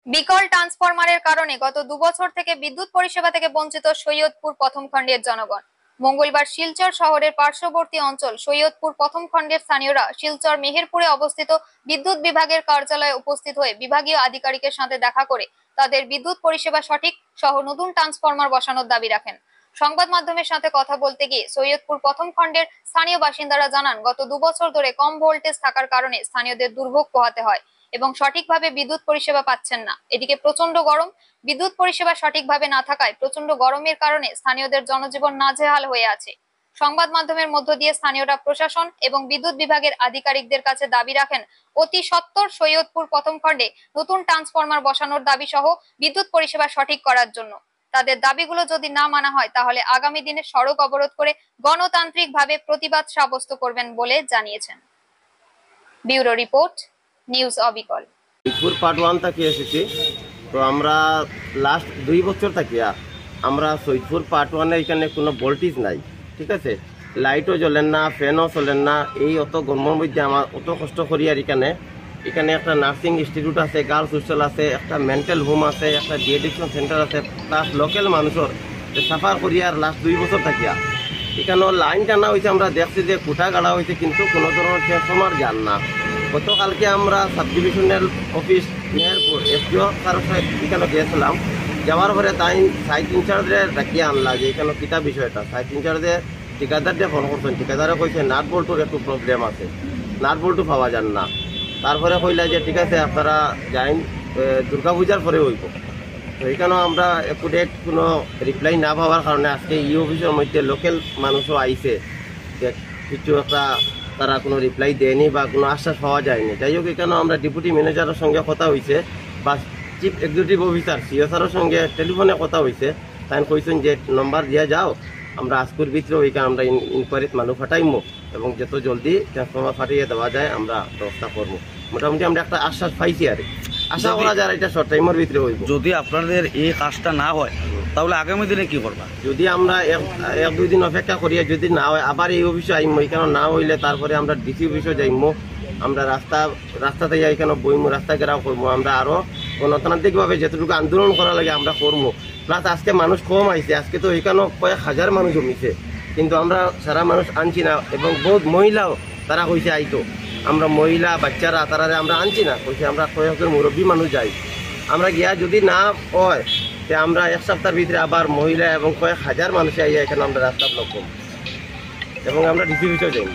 বিকল ট্রান্সফরমারের কারণে গত 2 বছর থেকে বিদ্যুৎ পরিষেবা থেকে বঞ্চিত সৈয়দপুর প্রথম খণ্ডের জনগণ। মঙ্গলবার শিলচর শহরের পার্শ্ববর্তী অঞ্চল সৈয়দপুর প্রথম খণ্ডের স্থানীয়রা শিলচর মেহেরপুরে অবস্থিত বিদ্যুৎ বিভাগের কার্যালয়ে উপস্থিত হয়ে বিভাগীয় আধিকারিকের সাথে দেখা করে তাদের বিদ্যুৎ পরিষেবা সঠিক সহ নতুন ট্রান্সফরমার বসানোর দাবি রাখেন। সংবাদ মাধ্যমের সাথে কথা বলতে গিয়ে সৈয়দপুর প্রথম খণ্ডের স্থানীয় বাসিন্দারা জানান, গত 2 বছর ধরে কম ভোল্টেজ থাকার কারণে স্থানীয়দের দুর্ভোগ পোহাতে হয় এবং সঠিকভাবে বিদ্যুৎ পরিষেবা পাচ্ছেন না। এদিকে প্রচন্ড গরম, বিদ্যুৎ পরিষেবা সঠিকভাবে না থাকায় প্রচন্ড গরমের কারণে স্থানীয়দের জনজীবন নাজেহাল হয়ে আছে। সংবাদ মাধ্যমের মধ্য দিয়ে স্থানীয়রা প্রশাসন এবং বিদ্যুৎ বিভাগের আধিকারিকদের কাছে দাবি রাখেন অতি সত্বর সৈয়দপুর প্রথম খণ্ডে নতুন ট্রান্সফরমার বসানোর দাবি সহ বিদ্যুৎ পরিষেবা সঠিক করার জন্য। তাদের দাবিগুলো যদি না মানা হয় তাহলে আগামী দিনে সড়ক অবরোধ করে গণতান্ত্রিকভাবে প্রতিবাদ সাব্যস্ত করবেন বলে জানিয়েছেন। ব্যুরো রিপোর্ট, নিউজ অবিকল। সৈয়দপুর পার্ট 1 থেকে এসেছি। তো আমরা লাস্ট 2 বছর থাকি আমরা সৈয়দপুর পার্ট 1-এ এখানে কোনো ভোল্টেজ নাই, ঠিক আছে, লাইটও জ্বলেন না, ফ্যানও চলেন না। এই অত গরমের মধ্যে আমার অত কষ্ট করি আর এখানে একটা নার্সিং ইনস্টিটিউট আছে, গার্লস হোস্টেল আছে, একটা মেন্টাল হোম আছে, একটা ডিএডিকশন সেন্টার আছে, প্লাস লোকাল মানুষের সাফার করি আর লাস্ট 2 বছর থাকিয়া এখানে লাইন টানা হয়েছে। আমরা দেখছি যে কোটা গাড়া হয়েছে কিন্তু কোনো ধরনের ট্রান্সফরমার যান না। গতকালকে আমরা sub divisional office Meherpur SDO sir এখানে গিয়েছিলাম। যাওয়ার পরে তাই সাইট ইনচার্জে ডাকিয়ে আনলা যে এখানে কিতা বিষয়টা। সাইট ইনচার্জে ঠিকাদারকে ফোন করছেন, ঠিকাদারে কইছে নাট বল্টুর একটু প্রবলেম আছে, নাট বল্টু পাওয়া যান না। তারপরে কইলা যে ঠিক আছে আপনারা যাইন, দুর্গা পূজার পরে হইব। তো এখানেও আমরা একুরেট কোনো রিপ্লাই না পাওয়ার কারণে আজকে ই অফিসের মধ্যে লোকাল মানুষও আইছে যে কিছু একটা তারা কোনো রিপ্লাই দেয়নি বা কোনো আশ্বাস পাওয়া যায়নি। যাই হোক, এখানেও আমরা ডেপুটি ম্যানেজারের সঙ্গে কথা হয়েছে বা চিফ এক্সিকিউটিভ অফিসার সিও স্যারের সঙ্গে টেলিফোনে কথা হয়েছে। তাই কইছেন যে নম্বর দিয়ে যাও, আমরা আজকের ভিতরে ওইখানে আমরা ইনকোয়ারিত মানুষ ফাটাইমো এবং যত জলদি ট্রান্সফরমার ফাটিয়ে দেওয়া যায় আমরা ব্যবস্থা করবো। মোটামুটি আমরা একটা আশ্বাস পাইছি আর আশা করা যায় এটা শর্ট টাইমের ভিতরে হইব। যদি আপনাদের এই কাজটা না হয় তাহলে আগামী দিনে কি করবা? যদি আমরা 1-2 দিন অপেক্ষা করি, যদি না হয় আবার এই অফিসে আইমো। এখানে না হইলে তারপরে আমরা ডিসি অফিসে যাইমো, আমরা রাস্তাতে যাই এখানে বইমো, রাস্তা ঘেরাও করবো। আমরা আরো গণতান্ত্রিকভাবে যেটুকু আন্দোলন করা লাগে আমরা করবো। প্লাস আজকে মানুষ কম আইছে, আজকে তো এখানেও কয়েক হাজার মানুষ জমিছে কিন্তু আমরা সারা মানুষ আনছি না। এবং বহুত মহিলাও তারা কইছে আইতো, আমরা মহিলা বাচ্চারা তারা আমরা আনছি না, কইছে আমরা কয়েকজন মুরব্বী মানুষ যাই। আমরা গিয়া যদি না হয় তে আমরা 1 সপ্তাহের ভিতরে আবার মহিলা এবং কয়েক হাজার মানুষ আইয়া এখানে আমরা রাস্তা ব্লক করব এবং আমরা ডিসি অফিসেও যাই।